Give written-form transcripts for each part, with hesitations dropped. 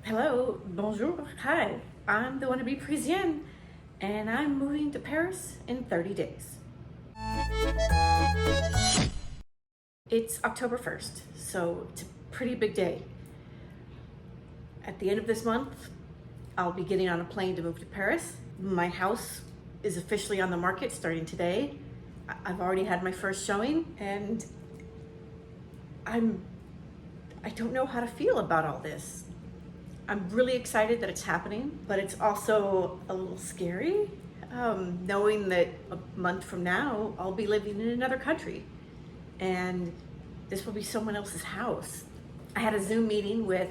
Hello, bonjour, hi. I'm the wannabe Parisienne, and I'm moving to Paris in 30 days. It's October 1st, so it's a pretty big day. At the end of this month, I'll be getting on a plane to move to Paris. My house is officially on the market starting today. I've already had my first showing, and I don't know how to feel about all this. I'm really excited that it's happening, but it's also a little scary, knowing that a month from now, I'll be living in another country and this will be someone else's house. I had a Zoom meeting with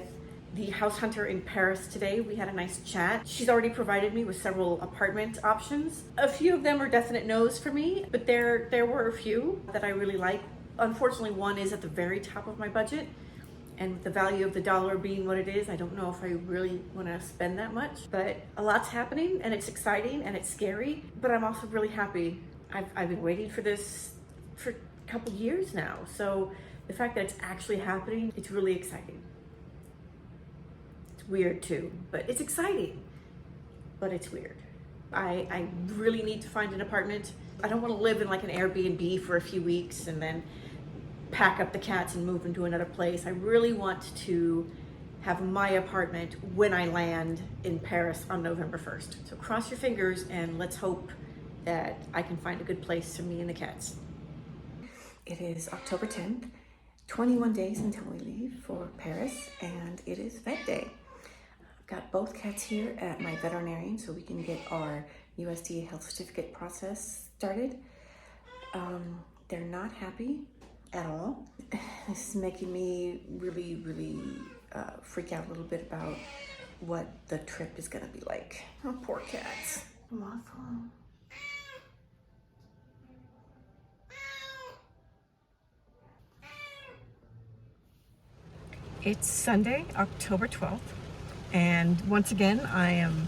the house hunter in Paris today. We had a nice chat. She's already provided me with several apartment options. A few of them are definite no's for me, but there were a few that I really like. Unfortunately, one is at the very top of my budget. And with the value of the dollar being what it is, I don't know if I really want to spend that much. But a lot's happening, and it's exciting, and it's scary. But I'm also really happy. I've been waiting for this for a couple years now. So the fact that it's actually happening, it's really exciting. It's weird too, but it's exciting. But it's weird. I really need to find an apartment. I don't want to live in like an Airbnb for a few weeks and then pack up the cats and move into another place. I really want to have my apartment when I land in Paris on November 1st. So cross your fingers and let's hope that I can find a good place for me and the cats. It is October 10th, 21 days until we leave for Paris, and it is vet day. I've got both cats here at my veterinarian so we can get our USDA health certificate process started. They're not happy at all. This is making me really freak out a little bit about what the trip is gonna be like. Oh, poor cats. It's Sunday, October 12th, and once again I am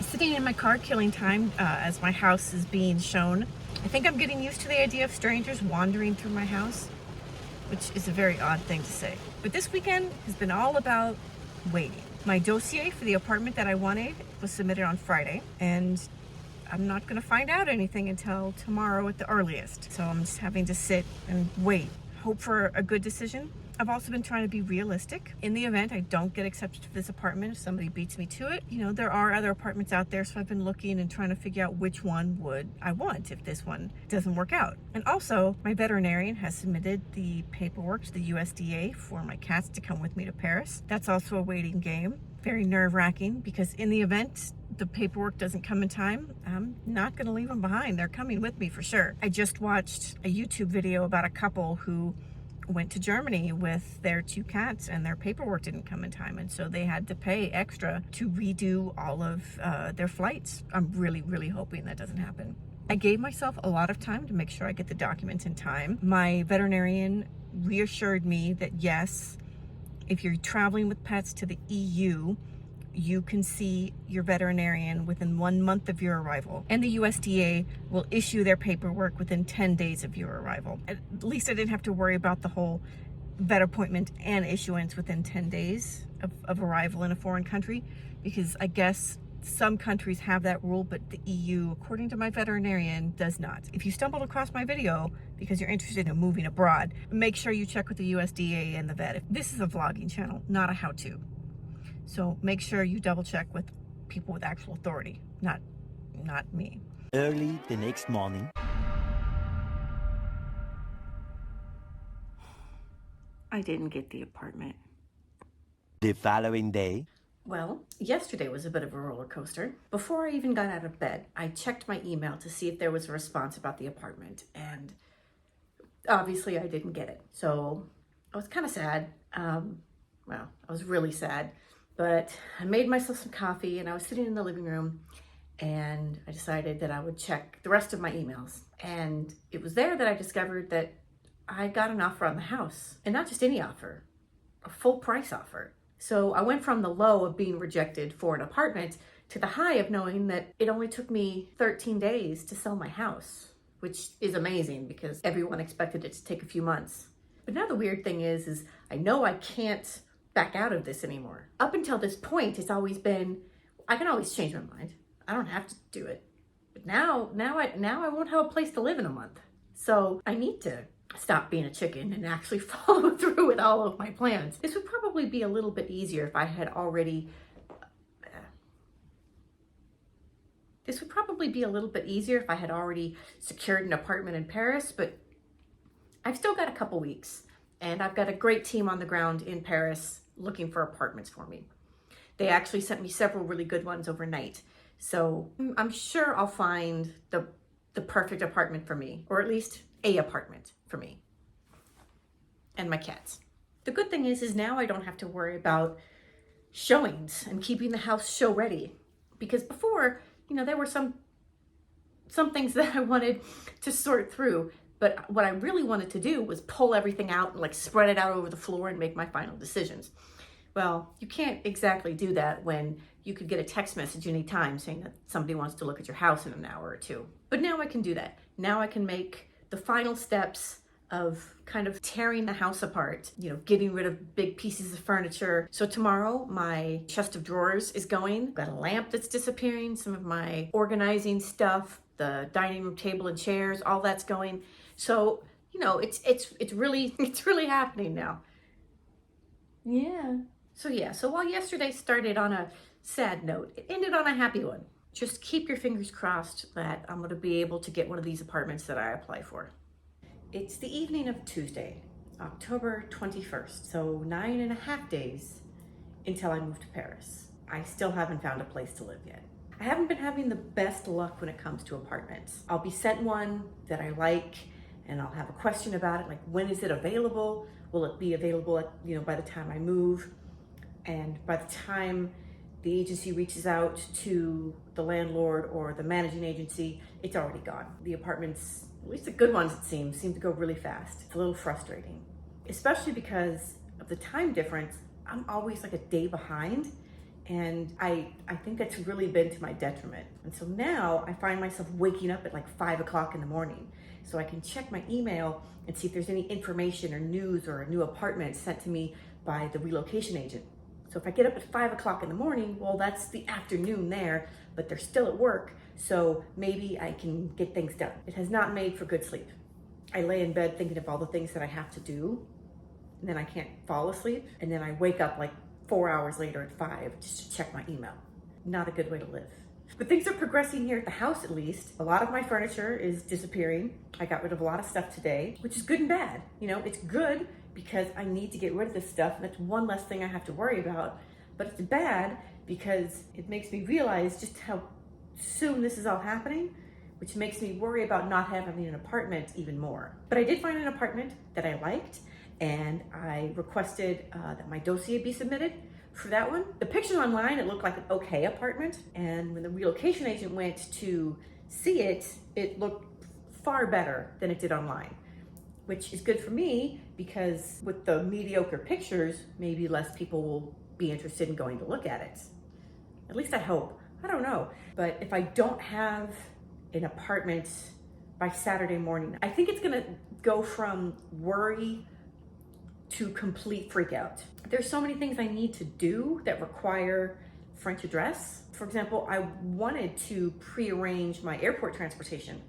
sitting in my car killing time as my house is being shown. I think I'm getting used to the idea of strangers wandering through my house, which is a very odd thing to say. But this weekend has been all about waiting. My dossier for the apartment that I wanted was submitted on Friday, and I'm not gonna find out anything until tomorrow at the earliest. So I'm just having to sit and wait, hope for a good decision. I've also been trying to be realistic. In the event I don't get accepted to this apartment, if somebody beats me to it, you know, there are other apartments out there, so I've been looking and trying to figure out which one would I want if this one doesn't work out. And also, my veterinarian has submitted the paperwork to the USDA for my cats to come with me to Paris. That's also a waiting game. Very nerve-wracking, because in the event the paperwork doesn't come in time, I'm not gonna leave them behind. They're coming with me for sure. I just watched a YouTube video about a couple who went to Germany with their 2 cats and their paperwork didn't come in time, and so they had to pay extra to redo all of their flights. I'm really hoping that doesn't happen. I gave myself a lot of time to make sure I get the documents in time. My veterinarian reassured me that yes, if you're traveling with pets to the EU, you can see your veterinarian within 1 month of your arrival, and the USDA will issue their paperwork within 10 days of your arrival. At least I didn't have to worry about the whole vet appointment and issuance within 10 days of arrival in a foreign country, because I guess some countries have that rule, but the EU, according to my veterinarian, does not. If you stumbled across my video because you're interested in moving abroad, make sure you check with the USDA and the vet. This is a vlogging channel, not a how-to. So make sure you double check with people with actual authority, not me. Early the next morning. I didn't get the apartment. The following day. Well, yesterday was a bit of a roller coaster. Before I even got out of bed, I checked my email to see if there was a response about the apartment, and obviously I didn't get it. So I was kind of sad. Well, I was really sad. But I made myself some coffee and I was sitting in the living room and I decided that I would check the rest of my emails. And it was there that I discovered that I got an offer on the house, and not just any offer, a full price offer. So I went from the low of being rejected for an apartment to the high of knowing that it only took me 13 days to sell my house, which is amazing because everyone expected it to take a few months. But now the weird thing is I know I can't back out of this anymore. Up until this point, it's always been, I can always change my mind. I don't have to do it. But now I won't have a place to live in a month. So I need to stop being a chicken and actually follow through with all of my plans. This would probably be a little bit easier if I had already secured an apartment in Paris, but I've still got a couple weeks, and I've got a great team on the ground in Paris looking for apartments for me. They actually sent me several really good ones overnight. So I'm sure I'll find the perfect apartment for me, or at least a apartment for me and my cats. The good thing is now I don't have to worry about showings and keeping the house show ready, because before, there were some things that I wanted to sort through, but what I really wanted to do was pull everything out and spread it out over the floor and make my final decisions. Well, you can't exactly do that when you could get a text message anytime saying that somebody wants to look at your house in an hour or two. But now I can do that. Now I can make the final steps of kind of tearing the house apart, getting rid of big pieces of furniture. So tomorrow my chest of drawers is going. I've got a lamp that's disappearing, some of my organizing stuff, the dining room table and chairs, all that's going. So, it's really happening now. Yeah. So while yesterday started on a sad note, it ended on a happy one. Just keep your fingers crossed that I'm going to be able to get one of these apartments that I apply for. It's the evening of Tuesday, October 21st, so 9.5 days until I move to Paris. I still haven't found a place to live yet. I haven't been having the best luck when it comes to apartments. I'll be sent one that I like, and I'll have a question about it, like when is it available? Will it be available by the time I move? And by the time the agency reaches out to the landlord or the managing agency, it's already gone. The apartments, at least the good ones it seem to go really fast. It's a little frustrating, especially because of the time difference. I'm always a day behind, and I think that's really been to my detriment. And so now I find myself waking up at 5 o'clock in the morning so I can check my email and see if there's any information or news or a new apartment sent to me by the relocation agent. So if I get up at 5 o'clock in the morning, well, that's the afternoon there, but they're still at work, so maybe I can get things done. It has not made for good sleep. I lay in bed thinking of all the things that I have to do, and then I can't fall asleep, and then I wake up 4 hours later at 5 just to check my email. Not a good way to live. But things are progressing here at the house, at least. A lot of my furniture is disappearing. I got rid of a lot of stuff today, which is good and bad. It's good because I need to get rid of this stuff, and that's one less thing I have to worry about. But it's bad because it makes me realize just how soon this is all happening, which makes me worry about not having an apartment even more. But I did find an apartment that I liked, and I requested that my dossier be submitted for that one. The pictures online, it looked like an okay apartment, and when the relocation agent went to see it, it looked far better than it did online, which is good for me because with the mediocre pictures, maybe less people will be interested in going to look at it. At least I hope. I don't know. But if I don't have an apartment by Saturday morning, I think it's gonna go from worry to complete freak out. There's so many things I need to do that require French address. For example, I wanted to pre-arrange my airport transportation.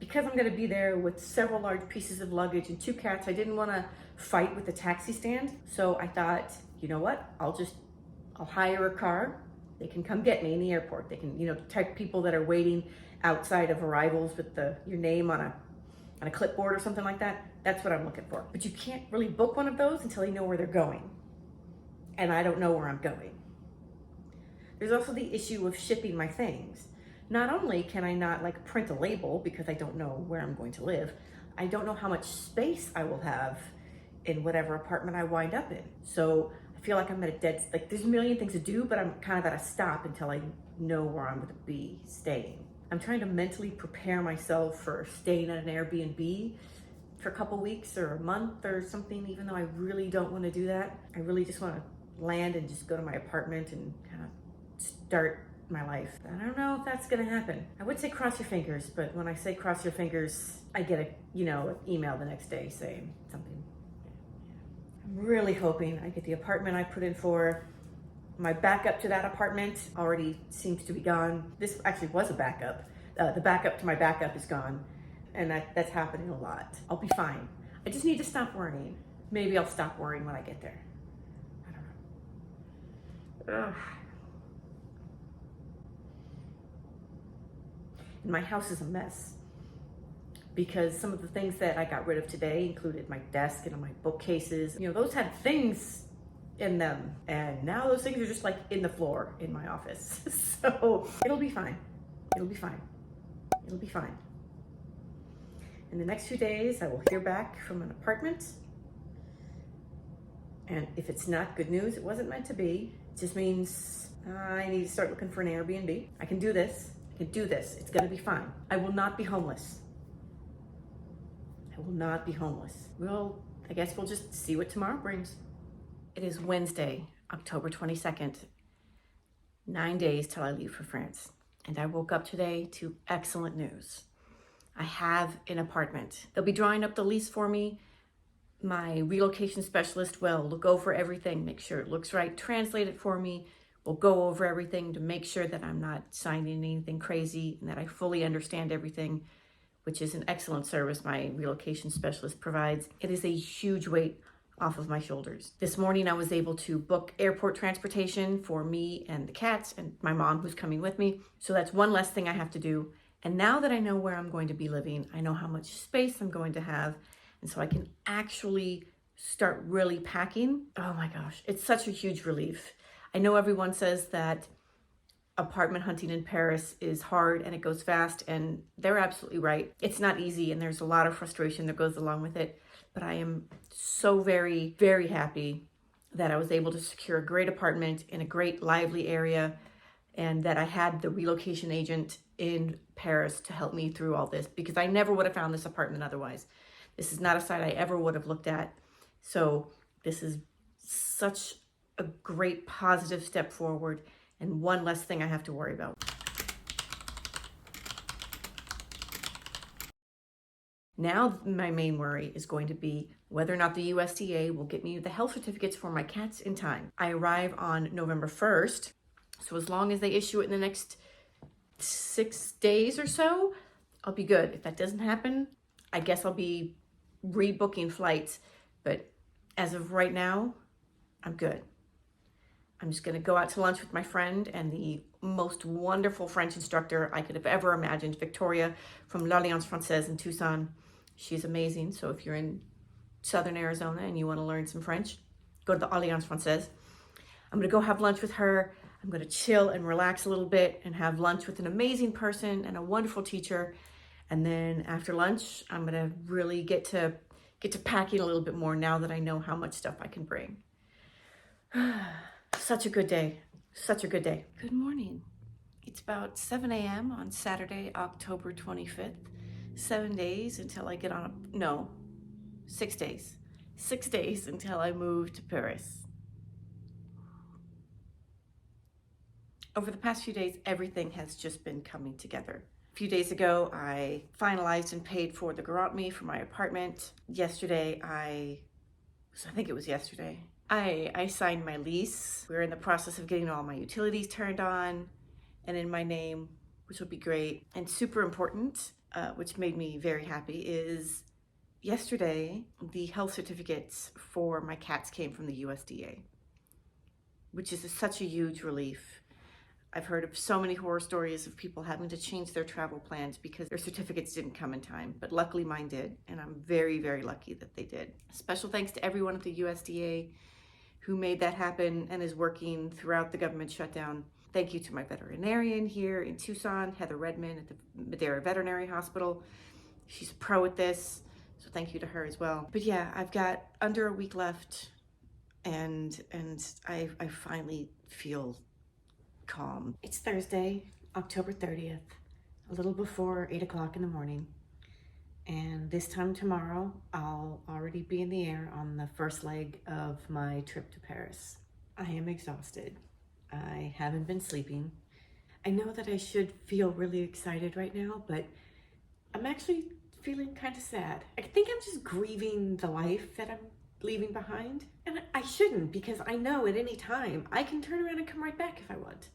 Because I'm gonna be there with several large pieces of luggage and 2 cats, I didn't wanna fight with the taxi stand. So I thought, you know what? I'll hire a car. They can come get me in the airport. They can, type people that are waiting outside of arrivals with your name on a clipboard or something like that. That's what I'm looking for. But you can't really book one of those until you know where they're going. And I don't know where I'm going. There's also the issue of shipping my things. Not only can I not print a label because I don't know where I'm going to live, I don't know how much space I will have in whatever apartment I wind up in. So I feel like I'm at a dead, there's a million things to do, but I'm kind of at a stop until I know where I'm going to be staying. I'm trying to mentally prepare myself for staying at an Airbnb for a couple weeks or a month or something, even though I really don't want to do that. I really just want to land and just go to my apartment and kind of start my life. I don't know if that's gonna happen. I would say cross your fingers, but when I say cross your fingers, I get an email the next day saying something. I'm really hoping I get the apartment I put in for. My backup to that apartment already seems to be gone. This actually was a backup. The backup to my backup is gone, and that's happening a lot. I'll be fine. I just need to stop worrying. Maybe I'll stop worrying when I get there. I don't know. Ugh. And my house is a mess because some of the things that I got rid of today included my desk and my bookcases. You know, those had things in them, and now those things are just like in the floor in my office. So it'll be fine. It'll be fine. It'll be fine. In the next few days, I will hear back from an apartment. And if it's not good news, it wasn't meant to be. It just means I need to start looking for an Airbnb. I can do this. I can do this. It's gonna be fine. I will not be homeless. I will not be homeless. I guess we'll just see what tomorrow brings. It is Wednesday, October 22nd, 9 days till I leave for France. And I woke up today to excellent news. I have an apartment. They'll be drawing up the lease for me. My relocation specialist will look over everything, make sure it looks right, translate it for me. We'll go over everything to make sure that I'm not signing anything crazy and that I fully understand everything, which is an excellent service my relocation specialist provides. It is a huge weight off of my shoulders. This morning I was able to book airport transportation for me and the cats and my mom who's coming with me. So that's one less thing I have to do. And now that I know where I'm going to be living, I know how much space I'm going to have. And so I can actually start really packing. Oh my gosh, it's such a huge relief. I know everyone says that apartment hunting in Paris is hard and it goes fast, and they're absolutely right. It's not easy and there's a lot of frustration that goes along with it. But I am so very, very happy that I was able to secure a great apartment in a great lively area, and that I had the relocation agent in Paris to help me through all this, because I never would have found this apartment otherwise. This is not a site I ever would have looked at. So this is such a great positive step forward and one less thing I have to worry about. Now my main worry is going to be whether or not the USDA will get me the health certificates for my cats in time. I arrive on November 1st, so as long as they issue it in the next 6 days or so, I'll be good. If that doesn't happen, I guess I'll be rebooking flights, but as of right now, I'm good. I'm just gonna go out to lunch with my friend and the most wonderful French instructor I could have ever imagined, Victoria from l'Alliance Française in Tucson. She's amazing. So if you're in Southern Arizona and you wanna learn some French, go to the Alliance Française. I'm gonna go have lunch with her. I'm gonna chill and relax a little bit and have lunch with an amazing person and a wonderful teacher. And then after lunch, I'm gonna really get to packing a little bit more now that I know how much stuff I can bring. Such a good day, such a good day. Good morning. It's about 7 a.m. on Saturday, October 25th. 7 days until I get on 6 days. 6 days until I move to Paris. Over the past few days, everything has just been coming together. A few days ago, I finalized and paid for the Garant Me for my apartment. Yesterday, I think it was yesterday, I signed my lease. We're in the process of getting all my utilities turned on and in my name, which will be great. And super important, which made me very happy, is yesterday, the health certificates for my cats came from the USDA, which is such a huge relief. I've heard of so many horror stories of people having to change their travel plans because their certificates didn't come in time, but luckily mine did, and I'm very, very lucky that they did. Special thanks to everyone at the USDA who made that happen and is working throughout the government shutdown. Thank you to my veterinarian here in Tucson, Heather Redman at the Madera Veterinary Hospital. She's a pro at this, so thank you to her as well. But yeah, I've got under a week left, and I finally feel calm. It's Thursday, October 30th, a little before 8 o'clock in the morning. And this time tomorrow, I'll already be in the air on the first leg of my trip to Paris. I am exhausted. I haven't been sleeping. I know that I should feel really excited right now, but I'm actually feeling kind of sad. I think I'm just grieving the life that I'm leaving behind. And I shouldn't, because I know at any time I can turn around and come right back if I want.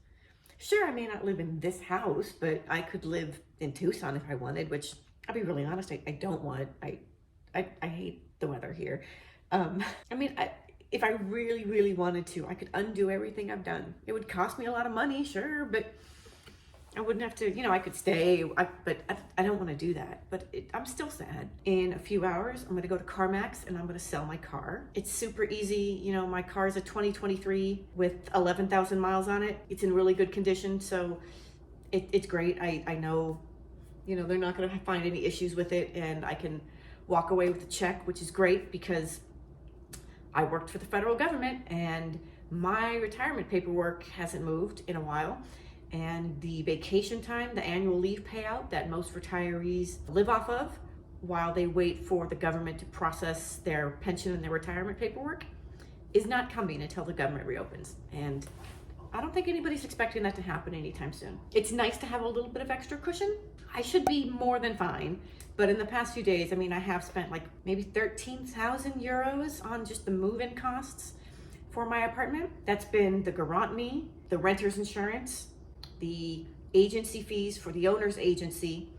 Sure, I may not live in this house, but I could live in Tucson if I wanted, which I'll be really honest, I don't want. I hate the weather here. If I really, really wanted to, I could undo everything I've done. It would cost me a lot of money, sure, but I wouldn't have to, I could stay, but I don't want to do that. But I'm still sad. In a few hours, I'm going to go to CarMax and I'm going to sell my car. It's super easy. My car is a 2023 with 11,000 miles on it. It's in really good condition, so it's great. I know, they're not going to find any issues with it, and I can walk away with a check, which is great because I worked for the federal government and my retirement paperwork hasn't moved in a while. And the vacation time, the annual leave payout that most retirees live off of while they wait for the government to process their pension and their retirement paperwork, is not coming until the government reopens. And I don't think anybody's expecting that to happen anytime soon. It's nice to have a little bit of extra cushion. I should be more than fine. But in the past few days, I have spent like maybe 13,000 euros on just the move-in costs for my apartment. That's been the garant, the renter's insurance, the agency fees for the owner's agency,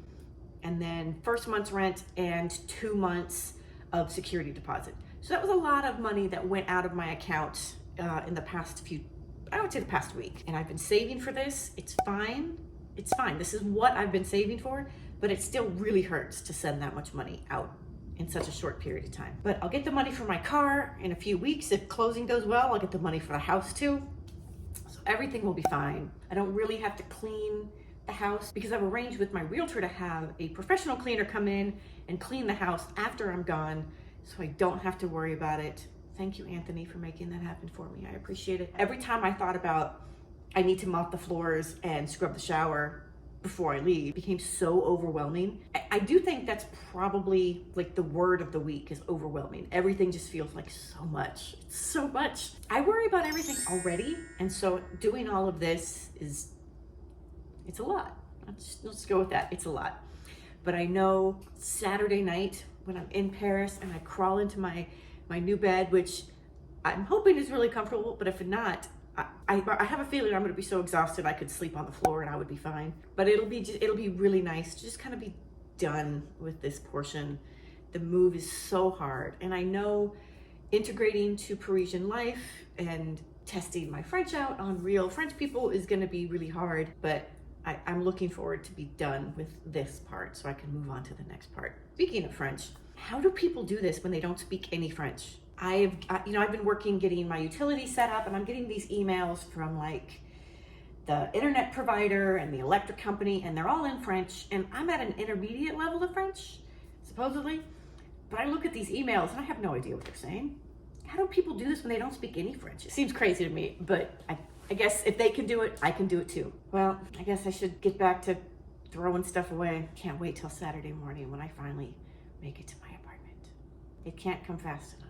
and then first month's rent and 2 months of security deposit. So that was a lot of money that went out of my account in the past the past week. And I've been saving for this. It's fine. It's fine. This is what I've been saving for, but it still really hurts to send that much money out in such a short period of time. But I'll get the money for my car in a few weeks. If closing goes well, I'll get the money for the house too. Everything will be fine. I don't really have to clean the house because I've arranged with my realtor to have a professional cleaner come in and clean the house after I'm gone, so I don't have to worry about it. Thank you, Anthony, for making that happen for me. I appreciate it. Every time I thought about I need to mop the floors and scrub the shower before I leave, it became so overwhelming. I do think that's probably like the word of the week is overwhelming. Everything just feels like so much. It's so much. I worry about everything already, and so doing all of this it's a lot. Let's go with that. It's a lot. But I know Saturday night when I'm in Paris and I crawl into my new bed, which I'm hoping is really comfortable, but if not, I have a feeling I'm going to be so exhausted I could sleep on the floor and I would be fine. But it'll be really nice to just kind of be done with this portion. The move is so hard, and I know integrating to Parisian life and testing my French out on real French people is going to be really hard, but I'm looking forward to be done with this part so I can move on to the next part. Speaking of French, how do people do this when they don't speak any French? I've been working getting my utility set up, and I'm getting these emails from like the internet provider and the electric company, and they're all in French, and I'm at an intermediate level of French, supposedly. But I look at these emails and I have no idea what they're saying. How do people do this when they don't speak any French? It seems crazy to me, but I guess if they can do it, I can do it too. Well, I guess I should get back to throwing stuff away. Can't wait till Saturday morning when I finally make it to my apartment. It can't come fast enough.